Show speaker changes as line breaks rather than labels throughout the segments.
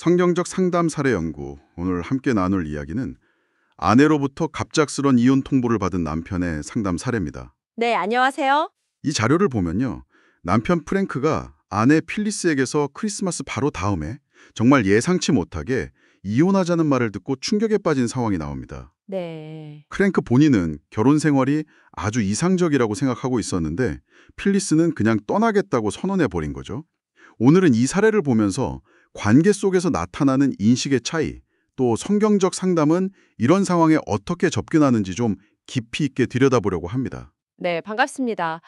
성경적 상담 사례 연구. 오늘 함께 나눌 이야기는 아내로부터 갑작스런 이혼 통보를 받은 남편의 상담 사례입니다.
네, 안녕하세요.
이 자료를 보면요. 남편 프랭크가 아내 필리스에게서 크리스마스 바로 다음에 정말 예상치 못하게 이혼하자는 말을 듣고 충격에 빠진 상황이 나옵니다.
네.
프랭크 본인은 결혼 생활이 아주 이상적이라고 생각하고 있었는데 필리스는 그냥 떠나겠다고 선언해 버린 거죠. 오늘은 이 사례를 보면서 관계 속에서 나타나는 인식의 차이, 또 성경적 상담은 이런 상황에 어떻게 접근하는지 좀 깊이 있게 들여다보려고 합니다.
네, 반갑습니다.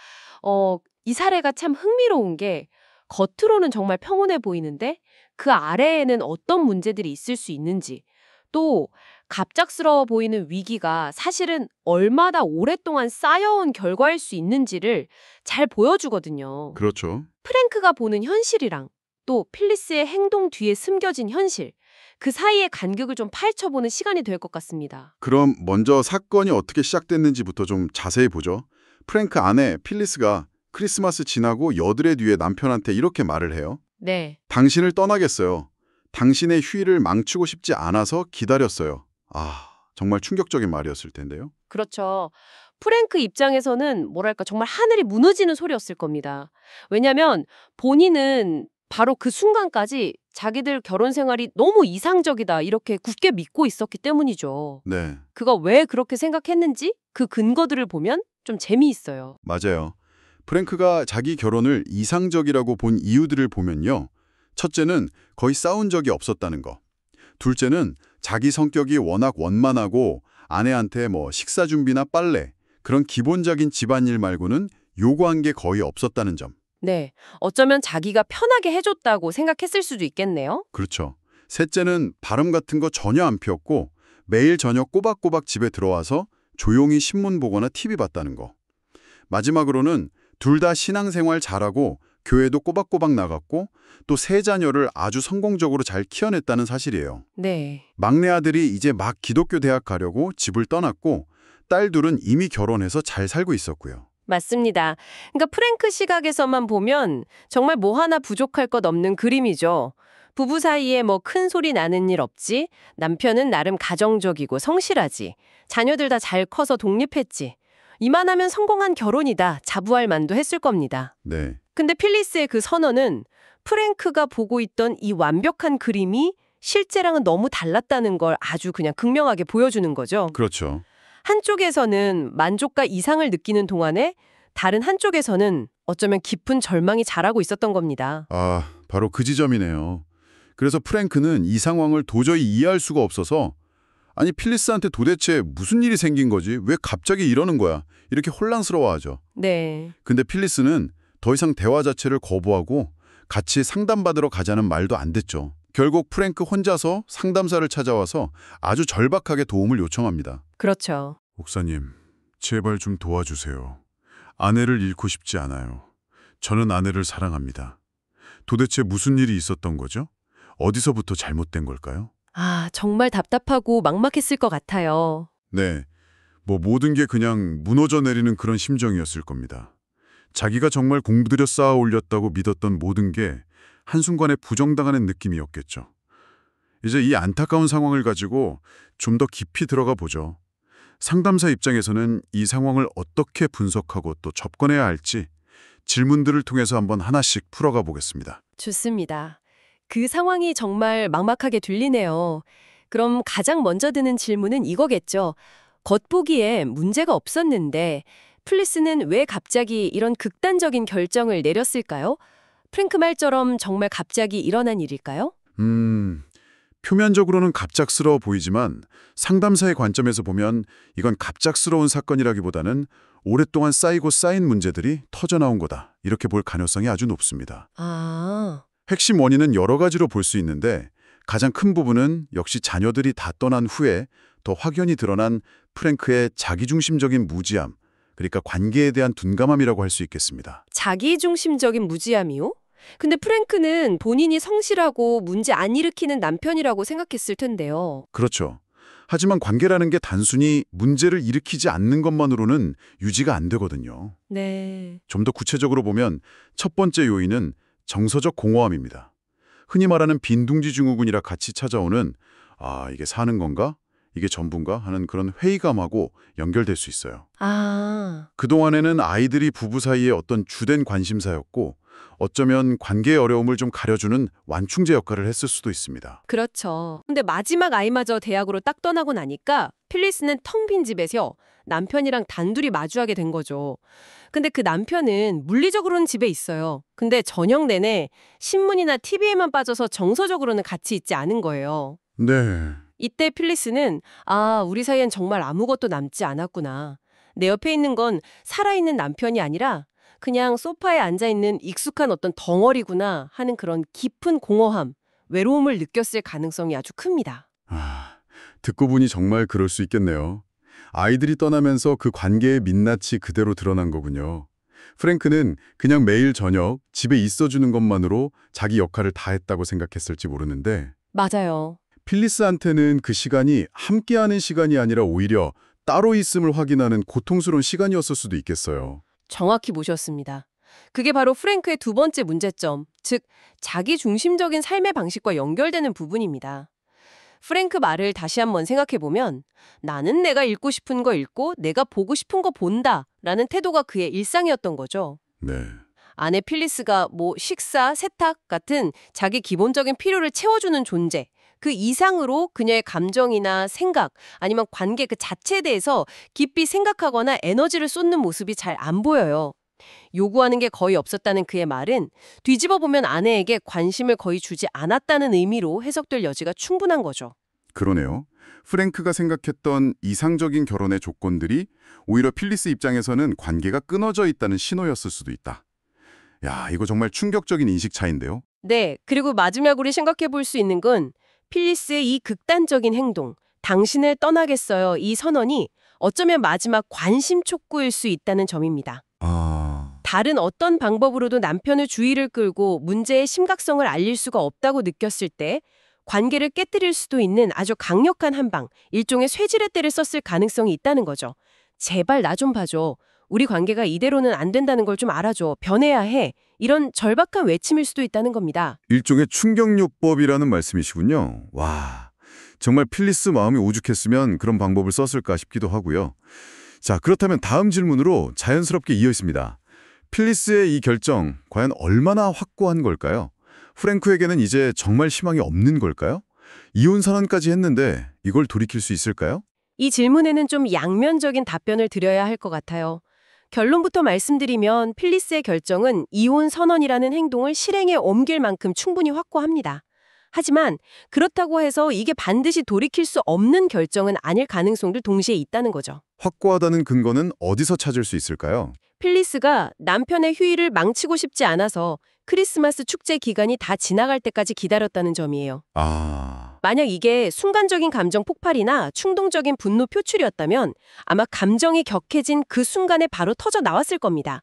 이 사례가 참 흥미로운 게 겉으로는 정말 평온해 보이는데 그 아래에는 어떤 문제들이 있을 수 있는지, 또 갑작스러워 보이는 위기가 사실은 얼마나 오랫동안 쌓여온 결과일 수 있는지를 잘 보여주거든요.
그렇죠.
프랭크가 보는 현실이랑 또 필리스의 행동 뒤에 숨겨진 현실, 그 사이의 간극을 좀 파헤쳐보는 시간이 될 것 같습니다.
그럼 먼저 사건이 어떻게 시작됐는지부터 좀 자세히 보죠. 프랭크 아내 필리스가 크리스마스 지나고 여드레 뒤에 남편한테 이렇게 말을 해요.
네.
당신을 떠나겠어요. 당신의 휴일을 망치고 싶지 않아서 기다렸어요. 정말 충격적인 말이었을 텐데요.
그렇죠. 프랭크 입장에서는 뭐랄까 정말 하늘이 무너지는 소리였을 겁니다. 왜냐하면 본인은 바로 그 순간까지 자기들 결혼 생활이 너무 이상적이다 이렇게 굳게 믿고 있었기 때문이죠.
네,
그가 왜 그렇게 생각했는지 그 근거들을 보면 좀 재미있어요.
맞아요. 프랭크가 자기 결혼을 이상적이라고 본 이유들을 보면요. 첫째는 거의 싸운 적이 없었다는 거. 둘째는 자기 성격이 워낙 원만하고 아내한테 식사 준비나 빨래, 그런 기본적인 집안일 말고는 요구한 게 거의 없었다는 점.
네. 어쩌면 자기가 편하게 해줬다고 생각했을 수도 있겠네요.
그렇죠. 셋째는 발음 같은 거 전혀 안 피웠고 매일 저녁 꼬박꼬박 집에 들어와서 조용히 신문 보거나 TV 봤다는 거. 마지막으로는 둘 다 신앙생활 잘하고 교회도 꼬박꼬박 나갔고 또 세 자녀를 아주 성공적으로 잘 키워냈다는 사실이에요.
네.
막내 아들이 이제 막 기독교 대학 가려고 집을 떠났고 딸 둘은 이미 결혼해서 잘 살고 있었고요.
맞습니다. 그러니까 프랭크 시각에서만 보면 정말 뭐 하나 부족할 것 없는 그림이죠. 부부 사이에 뭐 큰 소리 나는 일 없지, 남편은 나름 가정적이고 성실하지, 자녀들 다 잘 커서 독립했지. 이만하면 성공한 결혼이다 자부할 만도 했을 겁니다.
네,
근데 필리스의 그 선언은 프랭크가 보고 있던 이 완벽한 그림이 실제랑은 너무 달랐다는 걸 아주 그냥 극명하게 보여주는 거죠.
그렇죠.
한쪽에서는 만족과 이상을 느끼는 동안에 다른 한쪽에서는 어쩌면 깊은 절망이 자라고 있었던 겁니다.
바로 그 지점이네요. 그래서 프랭크는 이 상황을 도저히 이해할 수가 없어서 아니 필리스한테 도대체 무슨 일이 생긴 거지? 왜 갑자기 이러는 거야? 이렇게 혼란스러워하죠.
네.
근데 필리스는 더 이상 대화 자체를 거부하고 같이 상담받으러 가자는 말도 안 됐죠. 결국 프랭크 혼자서 상담사를 찾아와서 아주 절박하게 도움을 요청합니다.
그렇죠.
목사님, 제발 좀 도와주세요. 아내를 잃고 싶지 않아요. 저는 아내를 사랑합니다. 도대체 무슨 일이 있었던 거죠? 어디서부터 잘못된 걸까요?
정말 답답하고 막막했을 것 같아요.
네, 모든 게 그냥 무너져 내리는 그런 심정이었을 겁니다. 자기가 정말 공들여 쌓아 올렸다고 믿었던 모든 게 한순간에 부정당하는 느낌이었겠죠. 이제 이 안타까운 상황을 가지고 좀 더 깊이 들어가 보죠. 상담사 입장에서는 이 상황을 어떻게 분석하고 또 접근해야 할지 질문들을 통해서 한번 하나씩 풀어가 보겠습니다.
좋습니다. 그 상황이 정말 막막하게 들리네요. 그럼 가장 먼저 드는 질문은 이거겠죠. 겉보기에 문제가 없었는데 플리스는 왜 갑자기 이런 극단적인 결정을 내렸을까요? 프랭크 말처럼 정말 갑자기 일어난 일일까요?
표면적으로는 갑작스러워 보이지만 상담사의 관점에서 보면 이건 갑작스러운 사건이라기보다는 오랫동안 쌓이고 쌓인 문제들이 터져나온 거다. 이렇게 볼 가능성이 아주 높습니다. 핵심 원인은 여러 가지로 볼 수 있는데 가장 큰 부분은 역시 자녀들이 다 떠난 후에 더 확연히 드러난 프랭크의 자기중심적인 무지함, 그러니까 관계에 대한 둔감함이라고 할 수 있겠습니다.
자기중심적인 무지함이요? 근데 프랭크는 본인이 성실하고 문제 안 일으키는 남편이라고 생각했을 텐데요.
그렇죠. 하지만 관계라는 게 단순히 문제를 일으키지 않는 것만으로는 유지가 안 되거든요.
네.
좀 더 구체적으로 보면 첫 번째 요인은 정서적 공허함입니다. 흔히 말하는 빈둥지 증후군이라 같이 찾아오는 이게 사는 건가? 이게 전부인가? 하는 그런 회의감하고 연결될 수 있어요.
아,
그동안에는 아이들이 부부 사이의 어떤 주된 관심사였고 어쩌면 관계의 어려움을 좀 가려주는 완충제 역할을 했을 수도 있습니다.
그렇죠. 근데 마지막 아이마저 대학으로 딱 떠나고 나니까 필리스는 텅 빈 집에서 남편이랑 단둘이 마주하게 된 거죠. 근데 그 남편은 물리적으로는 집에 있어요. 근데 저녁 내내 신문이나 TV에만 빠져서 정서적으로는 같이 있지 않은 거예요.
네.
이때 필리스는 우리 사이엔 정말 아무것도 남지 않았구나. 내 옆에 있는 건 살아있는 남편이 아니라 그냥 소파에 앉아있는 익숙한 어떤 덩어리구나 하는 그런 깊은 공허함, 외로움을 느꼈을 가능성이 아주 큽니다.
듣고 보니 정말 그럴 수 있겠네요. 아이들이 떠나면서 그 관계의 민낯이 그대로 드러난 거군요. 프랭크는 그냥 매일 저녁 집에 있어주는 것만으로 자기 역할을 다 했다고 생각했을지 모르는데
맞아요.
필리스한테는 그 시간이 함께하는 시간이 아니라 오히려 따로 있음을 확인하는 고통스러운 시간이었을 수도 있겠어요.
정확히 보셨습니다. 그게 바로 프랭크의 두 번째 문제점, 즉 자기 중심적인 삶의 방식과 연결되는 부분입니다. 프랭크 말을 다시 한번 생각해보면 나는 내가 읽고 싶은 거 읽고 내가 보고 싶은 거 본다 라는 태도가 그의 일상이었던 거죠.
네.
아내 필리스가 식사, 세탁 같은 자기 기본적인 필요를 채워주는 존재, 그 이상으로 그녀의 감정이나 생각 아니면 관계 그 자체에 대해서 깊이 생각하거나 에너지를 쏟는 모습이 잘 안 보여요. 요구하는 게 거의 없었다는 그의 말은 뒤집어 보면 아내에게 관심을 거의 주지 않았다는 의미로 해석될 여지가 충분한 거죠.
그러네요. 프랭크가 생각했던 이상적인 결혼의 조건들이 오히려 필리스 입장에서는 관계가 끊어져 있다는 신호였을 수도 있다. 야, 이거 정말 충격적인 인식 차이인데요.
네, 그리고 마지막으로 생각해 볼 수 있는 건 필리스의 이 극단적인 행동, 당신을 떠나겠어요 이 선언이 어쩌면 마지막 관심 촉구일 수 있다는 점입니다. 다른 어떤 방법으로도 남편의 주의를 끌고 문제의 심각성을 알릴 수가 없다고 느꼈을 때 관계를 깨뜨릴 수도 있는 아주 강력한 한방, 일종의 쇠지렛대를 썼을 가능성이 있다는 거죠. 제발 나 좀 봐줘. 우리 관계가 이대로는 안 된다는 걸 좀 알아줘. 변해야 해. 이런 절박한 외침일 수도 있다는 겁니다.
일종의 충격요법이라는 말씀이시군요. 와, 정말 필리스 마음이 오죽했으면 그런 방법을 썼을까 싶기도 하고요. 자, 그렇다면 다음 질문으로 자연스럽게 이어 있습니다. 필리스의 이 결정, 과연 얼마나 확고한 걸까요? 프랭크에게는 이제 정말 희망이 없는 걸까요? 이혼 선언까지 했는데 이걸 돌이킬 수 있을까요?
이 질문에는 좀 양면적인 답변을 드려야 할 것 같아요. 결론부터 말씀드리면 필리스의 결정은 이혼 선언이라는 행동을 실행에 옮길 만큼 충분히 확고합니다. 하지만 그렇다고 해서 이게 반드시 돌이킬 수 없는 결정은 아닐 가능성도 동시에 있다는 거죠.
확고하다는 근거는 어디서 찾을 수 있을까요?
필리스가 남편의 휴일을 망치고 싶지 않아서 크리스마스 축제 기간이 다 지나갈 때까지 기다렸다는 점이에요. 만약 이게 순간적인 감정 폭발이나 충동적인 분노 표출이었다면 아마 감정이 격해진 그 순간에 바로 터져 나왔을 겁니다.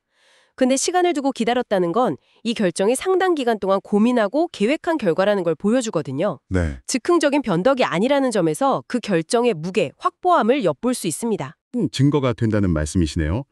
근데 시간을 두고 기다렸다는 건 이 결정이 상당 기간 동안 고민하고 계획한 결과라는 걸 보여주거든요.
네.
즉흥적인 변덕이 아니라는 점에서 그 결정의 무게, 확고함을 엿볼 수 있습니다.
증거가 된다는 말씀이시네요.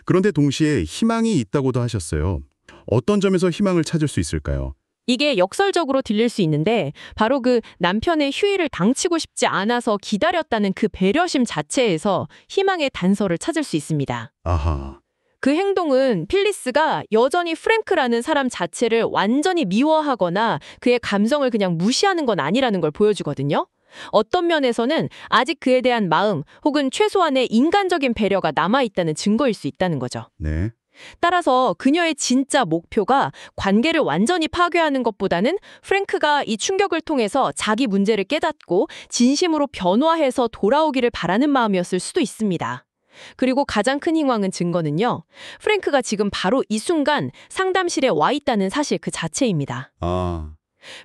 그런데 동시에 희망이 있다고도 하셨어요. 어떤 점에서 희망을 찾을 수 있을까요?
이게 역설적으로 들릴 수 있는데 바로 그 남편의 휴일을 당치고 싶지 않아서 기다렸다는 그 배려심 자체에서 희망의 단서를 찾을 수 있습니다.
아하.
그 행동은 필리스가 여전히 프랭크라는 사람 자체를 완전히 미워하거나 그의 감정을 그냥 무시하는 건 아니라는 걸 보여주거든요. 어떤 면에서는 아직 그에 대한 마음 혹은 최소한의 인간적인 배려가 남아있다는 증거일 수 있다는 거죠.
네.
따라서 그녀의 진짜 목표가 관계를 완전히 파괴하는 것보다는 프랭크가 이 충격을 통해서 자기 문제를 깨닫고 진심으로 변화해서 돌아오기를 바라는 마음이었을 수도 있습니다. 그리고 가장 큰 희망은 증거는요. 프랭크가 지금 바로 이 순간 상담실에 와 있다는 사실 그 자체입니다.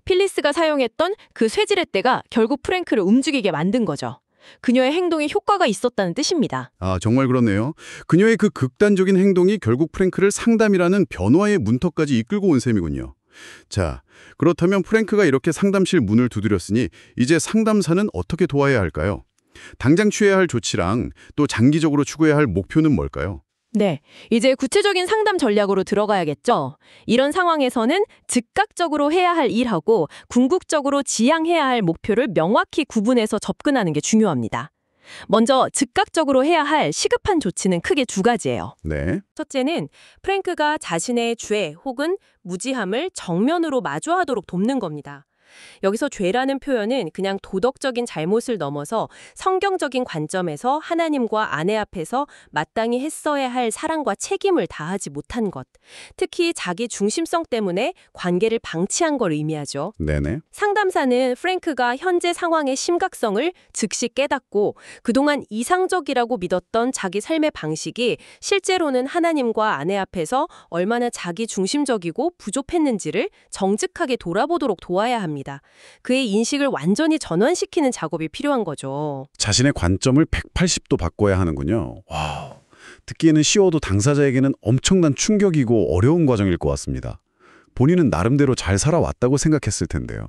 필리스가 사용했던 그 쇠지렛대가 결국 프랭크를 움직이게 만든 거죠. 그녀의 행동에 효과가 있었다는 뜻입니다.
정말 그렇네요. 그녀의 그 극단적인 행동이 결국 프랭크를 상담이라는 변화의 문턱까지 이끌고 온 셈이군요. 자, 그렇다면 프랭크가 이렇게 상담실 문을 두드렸으니 이제 상담사는 어떻게 도와야 할까요? 당장 취해야 할 조치랑 또 장기적으로 추구해야 할 목표는 뭘까요?
네, 이제 구체적인 상담 전략으로 들어가야겠죠. 이런 상황에서는 즉각적으로 해야 할 일하고 궁극적으로 지향해야 할 목표를 명확히 구분해서 접근하는 게 중요합니다. 먼저 즉각적으로 해야 할 시급한 조치는 크게 두 가지예요.
네.
첫째는 프랭크가 자신의 죄 혹은 무지함을 정면으로 마주하도록 돕는 겁니다. 여기서 죄라는 표현은 그냥 도덕적인 잘못을 넘어서 성경적인 관점에서 하나님과 아내 앞에서 마땅히 했어야 할 사랑과 책임을 다하지 못한 것, 특히 자기 중심성 때문에 관계를 방치한 걸 의미하죠.
네네.
상담사는 프랭크가 현재 상황의 심각성을 즉시 깨닫고 그동안 이상적이라고 믿었던 자기 삶의 방식이 실제로는 하나님과 아내 앞에서 얼마나 자기 중심적이고 부족했는지를 정직하게 돌아보도록 도와야 합니다. 그의 인식을 완전히 전환시키는 작업이 필요한 거죠.
자신의 관점을 180도 바꿔야 하는군요. 와우. 듣기에는 쉬워도 당사자에게는 엄청난 충격이고 어려운 과정일 것 같습니다. 본인은 나름대로 잘 살아왔다고 생각했을 텐데요.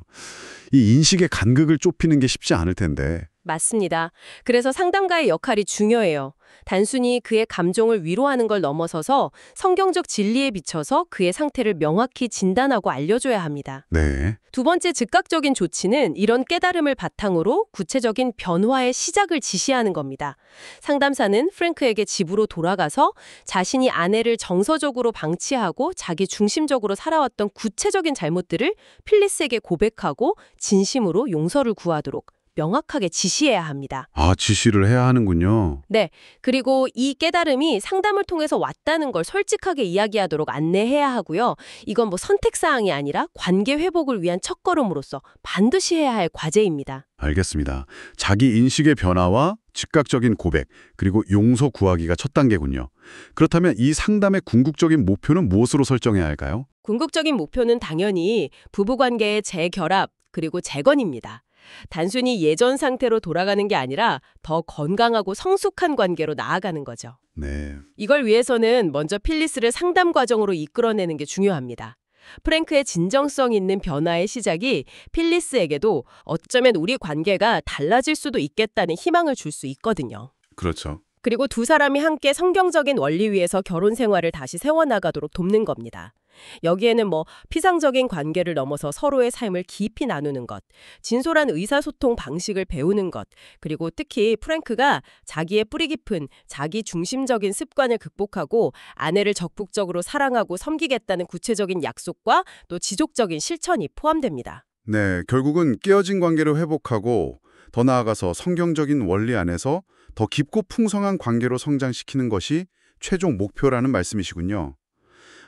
이 인식의 간극을 좁히는 게 쉽지 않을 텐데.
맞습니다. 그래서 상담가의 역할이 중요해요. 단순히 그의 감정을 위로하는 걸 넘어서서 성경적 진리에 비춰서 그의 상태를 명확히 진단하고 알려줘야 합니다.
네.
두 번째 즉각적인 조치는 이런 깨달음을 바탕으로 구체적인 변화의 시작을 지시하는 겁니다. 상담사는 프랭크에게 집으로 돌아가서 자신이 아내를 정서적으로 방치하고 자기 중심적으로 살아왔던 구체적인 잘못들을 필리스에게 고백하고 진심으로 용서를 구하도록 명확하게 지시해야 합니다.
아, 지시를 해야 하는군요.
네, 그리고 이 깨달음이 상담을 통해서 왔다는 걸 솔직하게 이야기하도록 안내해야 하고요. 이건 뭐 선택사항이 아니라 관계 회복을 위한 첫걸음으로서 반드시 해야 할 과제입니다.
알겠습니다. 자기 인식의 변화와 즉각적인 고백, 그리고 용서 구하기가 첫 단계군요. 그렇다면 이 상담의 궁극적인 목표는 무엇으로 설정해야 할까요?
궁극적인 목표는 당연히 부부관계의 재결합 그리고 재건입니다. 단순히 예전 상태로 돌아가는 게 아니라 더 건강하고 성숙한 관계로 나아가는 거죠.
네.
이걸 위해서는 먼저 필리스를 상담 과정으로 이끌어내는 게 중요합니다. 프랭크의 진정성 있는 변화의 시작이 필리스에게도 어쩌면 우리 관계가 달라질 수도 있겠다는 희망을 줄 수 있거든요.
그렇죠.
그리고 두 사람이 함께 성경적인 원리 위에서 결혼 생활을 다시 세워나가도록 돕는 겁니다. 여기에는 뭐 피상적인 관계를 넘어서 서로의 삶을 깊이 나누는 것, 진솔한 의사소통 방식을 배우는 것, 그리고 특히 프랭크가 자기의 뿌리 깊은 자기 중심적인 습관을 극복하고 아내를 적극적으로 사랑하고 섬기겠다는 구체적인 약속과 또 지속적인 실천이 포함됩니다.
네, 결국은 깨어진 관계를 회복하고 더 나아가서 성경적인 원리 안에서 더 깊고 풍성한 관계로 성장시키는 것이 최종 목표라는 말씀이시군요.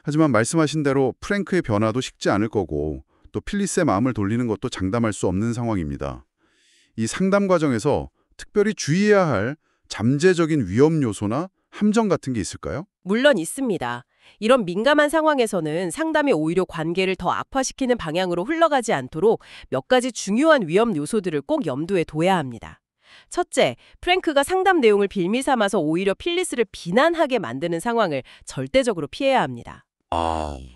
하지만 말씀하신 대로 프랭크의 변화도 쉽지 않을 거고 또 필리스의 마음을 돌리는 것도 장담할 수 없는 상황입니다. 이 상담 과정에서 특별히 주의해야 할 잠재적인 위험 요소나 함정 같은 게 있을까요?
물론 있습니다. 이런 민감한 상황에서는 상담이 오히려 관계를 더 악화시키는 방향으로 흘러가지 않도록 몇 가지 중요한 위험 요소들을 꼭 염두에 둬야 합니다. 첫째, 프랭크가 상담 내용을 빌미 삼아서 오히려 필리스를 비난하게 만드는 상황을 절대적으로 피해야 합니다.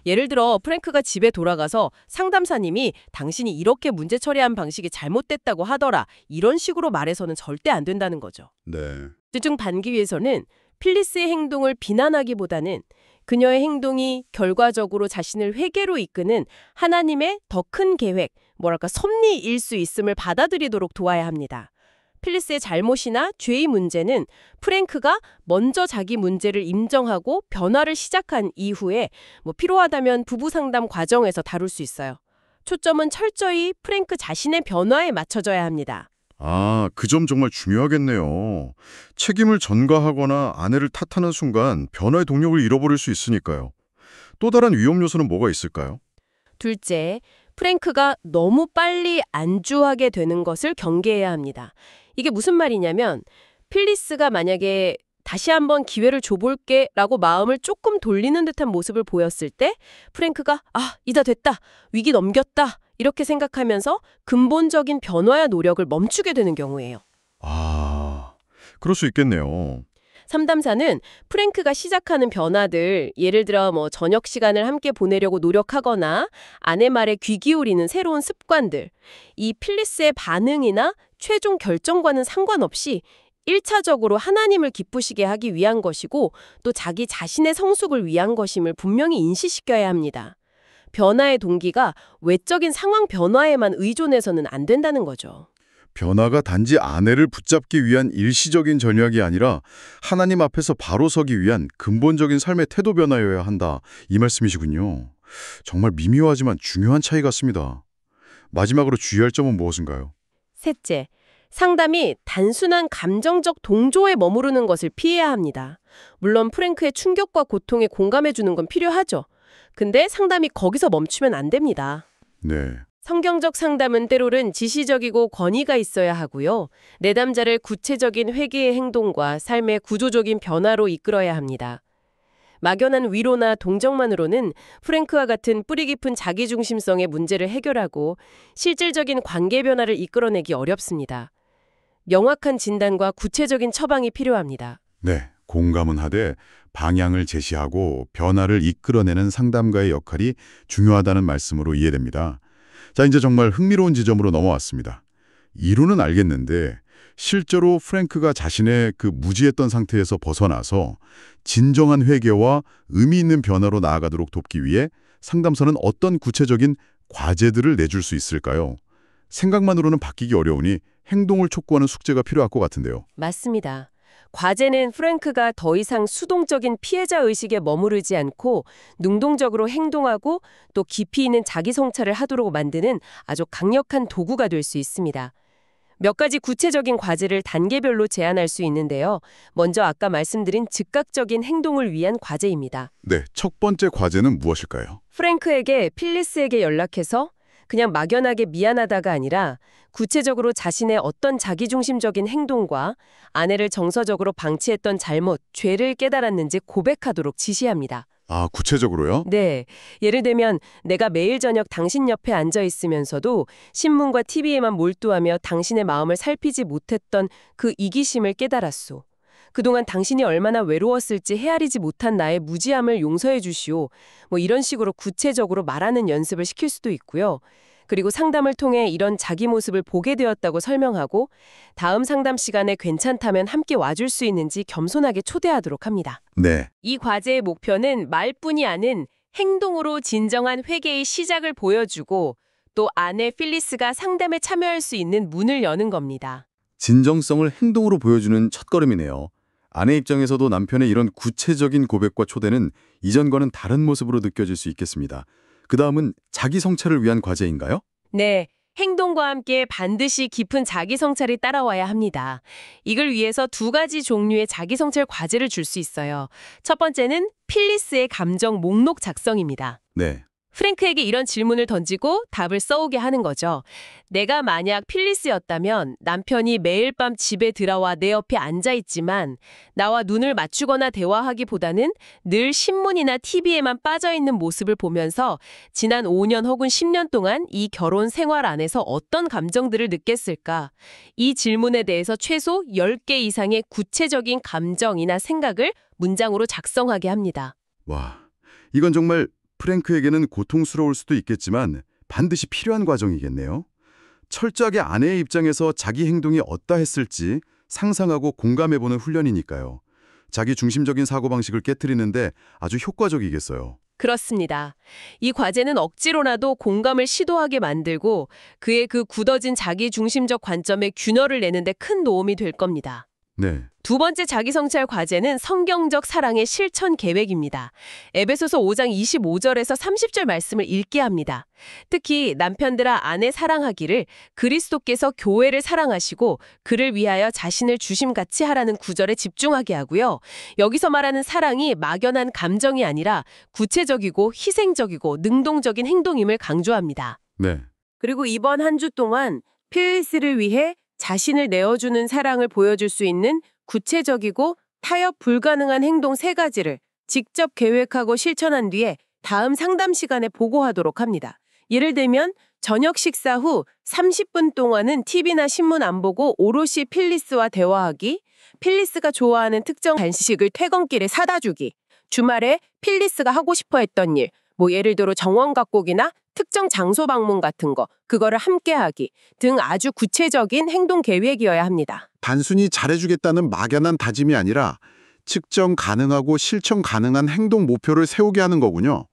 예를 들어 프랭크가 집에 돌아가서 상담사님이 당신이 이렇게 문제 처리한 방식이 잘못됐다고 하더라 이런 식으로 말해서는 절대 안 된다는 거죠.
네.
집중 반기 위해서는 필리스의 행동을 비난하기보다는 그녀의 행동이 결과적으로 자신을 회개로 이끄는 하나님의 더 큰 계획, 섭리일 수 있음을 받아들이도록 도와야 합니다. 필리스의 잘못이나 죄의 문제는 프랭크가 먼저 자기 문제를 인정하고 변화를 시작한 이후에 필요하다면 부부 상담 과정에서 다룰 수 있어요. 초점은 철저히 프랭크 자신의 변화에 맞춰져야 합니다.
아, 그 점 정말 중요하겠네요. 책임을 전가하거나 아내를 탓하는 순간 변화의 동력을 잃어버릴 수 있으니까요. 또 다른 위험 요소는 뭐가 있을까요?
둘째, 프랭크가 너무 빨리 안주하게 되는 것을 경계해야 합니다. 이게 무슨 말이냐면 필리스가 만약에 다시 한번 기회를 줘볼게 라고 마음을 조금 돌리는 듯한 모습을 보였을 때 프랭크가 이다 됐다, 위기 넘겼다 이렇게 생각하면서 근본적인 변화의 노력을 멈추게 되는 경우예요.
아, 그럴 수 있겠네요.
상담사는 프랭크가 시작하는 변화들, 예를 들어 저녁 시간을 함께 보내려고 노력하거나 아내 말에 귀 기울이는 새로운 습관들, 이 필리스의 반응이나 최종 결정과는 상관없이 1차적으로 하나님을 기쁘시게 하기 위한 것이고 또 자기 자신의 성숙을 위한 것임을 분명히 인식시켜야 합니다. 변화의 동기가 외적인 상황 변화에만 의존해서는 안 된다는 거죠.
변화가 단지 아내를 붙잡기 위한 일시적인 전략이 아니라 하나님 앞에서 바로 서기 위한 근본적인 삶의 태도 변화여야 한다. 이 말씀이시군요. 정말 미묘하지만 중요한 차이 같습니다. 마지막으로 주의할 점은 무엇인가요?
셋째, 상담이 단순한 감정적 동조에 머무르는 것을 피해야 합니다. 물론 프랭크의 충격과 고통에 공감해주는 건 필요하죠. 근데 상담이 거기서 멈추면 안 됩니다.
네.
성경적 상담은 때로는 지시적이고 권위가 있어야 하고요. 내담자를 구체적인 회개의 행동과 삶의 구조적인 변화로 이끌어야 합니다. 막연한 위로나 동정만으로는 프랭크와 같은 뿌리 깊은 자기중심성의 문제를 해결하고 실질적인 관계 변화를 이끌어내기 어렵습니다. 명확한 진단과 구체적인 처방이 필요합니다.
네, 공감은 하되 방향을 제시하고 변화를 이끌어내는 상담가의 역할이 중요하다는 말씀으로 이해됩니다. 자, 이제 정말 흥미로운 지점으로 넘어왔습니다. 이론은 알겠는데 실제로 프랭크가 자신의 그 무지했던 상태에서 벗어나서 진정한 회개와 의미 있는 변화로 나아가도록 돕기 위해 상담사는 어떤 구체적인 과제들을 내줄 수 있을까요? 생각만으로는 바뀌기 어려우니 행동을 촉구하는 숙제가 필요할 것 같은데요.
맞습니다. 과제는 프랭크가 더 이상 수동적인 피해자 의식에 머무르지 않고 능동적으로 행동하고 또 깊이 있는 자기 성찰을 하도록 만드는 아주 강력한 도구가 될 수 있습니다. 몇 가지 구체적인 과제를 단계별로 제안할 수 있는데요. 먼저 아까 말씀드린 즉각적인 행동을 위한 과제입니다.
네, 첫 번째 과제는 무엇일까요?
프랭크에게 필리스에게 연락해서 그냥 막연하게 미안하다가 아니라 구체적으로 자신의 어떤 자기중심적인 행동과 아내를 정서적으로 방치했던 잘못, 죄를 깨달았는지 고백하도록 지시합니다.
아, 구체적으로요?
네. 예를 들면 내가 매일 저녁 당신 옆에 앉아 있으면서도 신문과 TV에만 몰두하며 당신의 마음을 살피지 못했던 그 이기심을 깨달았소. 그동안 당신이 얼마나 외로웠을지 헤아리지 못한 나의 무지함을 용서해 주시오. 이런 식으로 구체적으로 말하는 연습을 시킬 수도 있고요. 그리고 상담을 통해 이런 자기 모습을 보게 되었다고 설명하고 다음 상담 시간에 괜찮다면 함께 와줄 수 있는지 겸손하게 초대하도록 합니다.
네.
이 과제의 목표는 말뿐이 아닌 행동으로 진정한 회개의 시작을 보여주고 또 아내 필리스가 상담에 참여할 수 있는 문을 여는 겁니다.
진정성을 행동으로 보여주는 첫걸음이네요. 아내 입장에서도 남편의 이런 구체적인 고백과 초대는 이전과는 다른 모습으로 느껴질 수 있겠습니다. 그 다음은 자기 성찰을 위한 과제인가요?
네, 행동과 함께 반드시 깊은 자기 성찰이 따라와야 합니다. 이걸 위해서 두 가지 종류의 자기 성찰 과제를 줄 수 있어요. 첫 번째는 필리스의 감정 목록 작성입니다.
네.
프랭크에게 이런 질문을 던지고 답을 써오게 하는 거죠. 내가 만약 필리스였다면 남편이 매일 밤 집에 들어와 내 옆에 앉아있지만 나와 눈을 맞추거나 대화하기보다는 늘 신문이나 TV에만 빠져있는 모습을 보면서 지난 5년 혹은 10년 동안 이 결혼 생활 안에서 어떤 감정들을 느꼈을까? 이 질문에 대해서 최소 10개 이상의 구체적인 감정이나 생각을 문장으로 작성하게 합니다.
와, 이건 정말 프랭크에게는 고통스러울 수도 있겠지만 반드시 필요한 과정이겠네요. 철저하게 아내의 입장에서 자기 행동이 어떠했을지 상상하고 공감해보는 훈련이니까요. 자기 중심적인 사고방식을 깨트리는데 아주 효과적이겠어요.
그렇습니다. 이 과제는 억지로라도 공감을 시도하게 만들고 그의 그 굳어진 자기 중심적 관점에 균열을 내는데 큰 도움이 될 겁니다.
네.
두 번째 자기성찰 과제는 성경적 사랑의 실천 계획입니다. 에베소서 5장 25절에서 30절 말씀을 읽게 합니다. 특히 남편들아 아내 사랑하기를 그리스도께서 교회를 사랑하시고 그를 위하여 자신을 주심같이 하라는 구절에 집중하게 하고요. 여기서 말하는 사랑이 막연한 감정이 아니라 구체적이고 희생적이고 능동적인 행동임을 강조합니다.
네.
그리고 이번 한 주 동안 필리스를 위해 자신을 내어주는 사랑을 보여줄 수 있는 구체적이고 타협 불가능한 행동 3가지를 직접 계획하고 실천한 뒤에 다음 상담 시간에 보고하도록 합니다. 예를 들면 저녁 식사 후 30분 동안은 TV나 신문 안 보고 오롯이 필리스와 대화하기, 필리스가 좋아하는 특정 간식을 퇴근길에 사다 주기, 주말에 필리스가 하고 싶어 했던 일, 예를 들어 정원 가꾸기나 특정 장소 방문 같은 거, 그거를 함께하기 등 아주 구체적인 행동 계획이어야 합니다.
단순히 잘해주겠다는 막연한 다짐이 아니라 측정 가능하고 실천 가능한 행동 목표를 세우게 하는 거군요.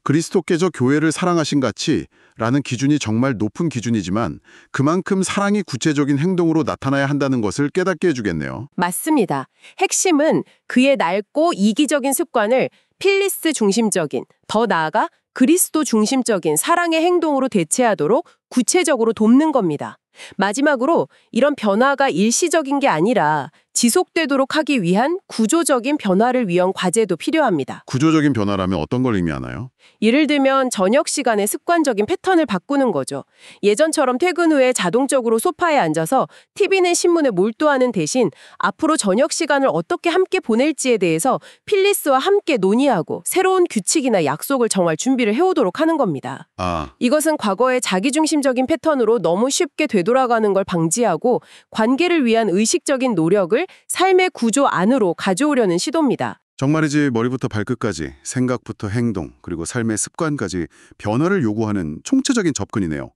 그리스도께서 교회를 사랑하신 같이 라는 기준이 정말 높은 기준이지만 그만큼 사랑이 구체적인 행동으로 나타나야 한다는 것을 깨닫게 해주겠네요.
맞습니다. 핵심은 그의 낡고 이기적인 습관을 필리스 중심적인, 더 나아가 그리스도 중심적인 사랑의 행동으로 대체하도록 구체적으로 돕는 겁니다. 마지막으로 이런 변화가 일시적인 게 아니라 지속되도록 하기 위한 구조적인 변화를 위한 과제도 필요합니다.
구조적인 변화라면 어떤 걸 의미하나요?
예를 들면 저녁 시간에 습관적인 패턴을 바꾸는 거죠. 예전처럼 퇴근 후에 자동적으로 소파에 앉아서 TV나 신문에 몰두하는 대신 앞으로 저녁 시간을 어떻게 함께 보낼지에 대해서 필리스와 함께 논의하고 새로운 규칙이나 약속을 정할 준비를 해오도록 하는 겁니다. 이것은 과거의 자기중심적인 패턴으로 너무 쉽게 되돌아가는 걸 방지하고 관계를 위한 의식적인 노력을 삶의 구조 안으로 가져오려는 시도입니다.
정말이지 머리부터 발끝까지 생각부터 행동 그리고 삶의 습관까지 변화를 요구하는 총체적인 접근이네요.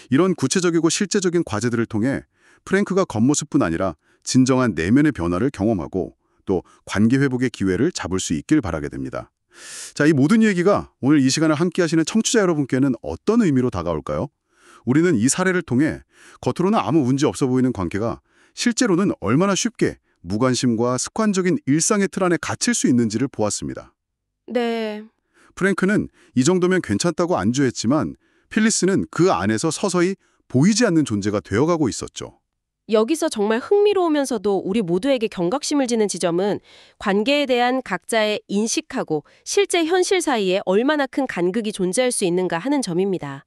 이런 구체적이고 실제적인 과제들을 통해 프랭크가 겉모습뿐 아니라 진정한 내면의 변화를 경험하고 또 관계 회복의 기회를 잡을 수 있길 바라게 됩니다. 자, 이 모든 얘기가 오늘 이 시간을 함께 하시는 청취자 여러분께는 어떤 의미로 다가올까요? 우리는 이 사례를 통해 겉으로는 아무 문제 없어 보이는 관계가 실제로는 얼마나 쉽게 무관심과 습관적인 일상의 틀 안에 갇힐 수 있는지를 보았습니다.
네.
프랭크는 이 정도면 괜찮다고 안주했지만 필리스는 그 안에서 서서히 보이지 않는 존재가 되어가고 있었죠.
여기서 정말 흥미로우면서도 우리 모두에게 경각심을 지는 지점은 관계에 대한 각자의 인식하고 실제 현실 사이에 얼마나 큰 간극이 존재할 수 있는가 하는 점입니다.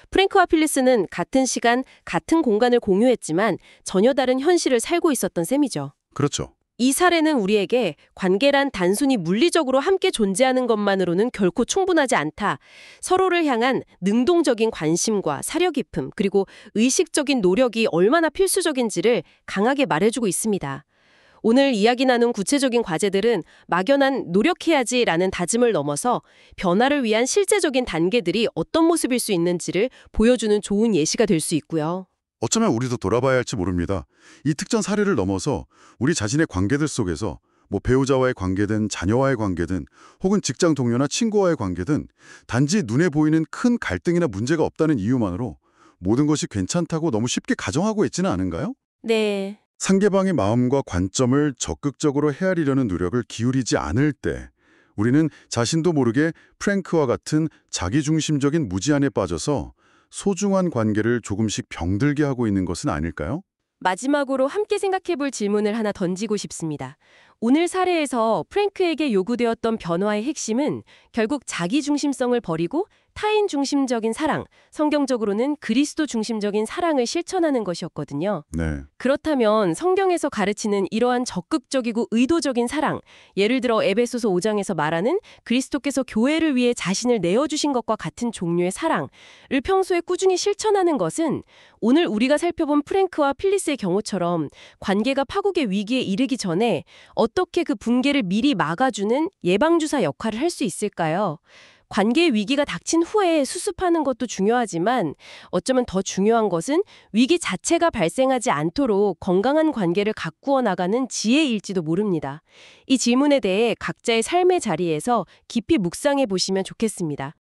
프랭크와 필리스는 같은 시간, 같은 공간을 공유했지만 전혀 다른 현실을 살고 있었던 셈이죠.
그렇죠.
이 사례는 우리에게 관계란 단순히 물리적으로 함께 존재하는 것만으로는 결코 충분하지 않다. 서로를 향한 능동적인 관심과 사려 깊음, 그리고 의식적인 노력이 얼마나 필수적인지를 강하게 말해주고 있습니다. 오늘 이야기 나눈 구체적인 과제들은 막연한 노력해야지라는 다짐을 넘어서 변화를 위한 실제적인 단계들이 어떤 모습일 수 있는지를 보여주는 좋은 예시가 될 수 있고요.
어쩌면 우리도 돌아봐야 할지 모릅니다. 이 특정 사례를 넘어서 우리 자신의 관계들 속에서 배우자와의 관계든 자녀와의 관계든 혹은 직장 동료나 친구와의 관계든 단지 눈에 보이는 큰 갈등이나 문제가 없다는 이유만으로 모든 것이 괜찮다고 너무 쉽게 가정하고 있지는 않은가요?
네.
상대방의 마음과 관점을 적극적으로 헤아리려는 노력을 기울이지 않을 때 우리는 자신도 모르게 프랭크와 같은 자기중심적인 무지안에 빠져서 소중한 관계를 조금씩 병들게 하고 있는 것은 아닐까요?
마지막으로 함께 생각해볼 질문을 하나 던지고 싶습니다. 오늘 사례에서 프랭크에게 요구되었던 변화의 핵심은 결국 자기중심성을 버리고 타인 중심적인 사랑, 성경적으로는 그리스도 중심적인 사랑을 실천하는 것이었거든요.
네.
그렇다면 성경에서 가르치는 이러한 적극적이고 의도적인 사랑, 예를 들어 에베소서 5장에서 말하는 그리스도께서 교회를 위해 자신을 내어주신 것과 같은 종류의 사랑을 평소에 꾸준히 실천하는 것은 오늘 우리가 살펴본 프랭크와 필리스의 경우처럼 관계가 파국의 위기에 이르기 전에 어떻게 그 붕괴를 미리 막아주는 예방주사 역할을 할 수 있을까요? 관계의 위기가 닥친 후에 수습하는 것도 중요하지만 어쩌면 더 중요한 것은 위기 자체가 발생하지 않도록 건강한 관계를 가꾸어 나가는 지혜일지도 모릅니다. 이 질문에 대해 각자의 삶의 자리에서 깊이 묵상해 보시면 좋겠습니다.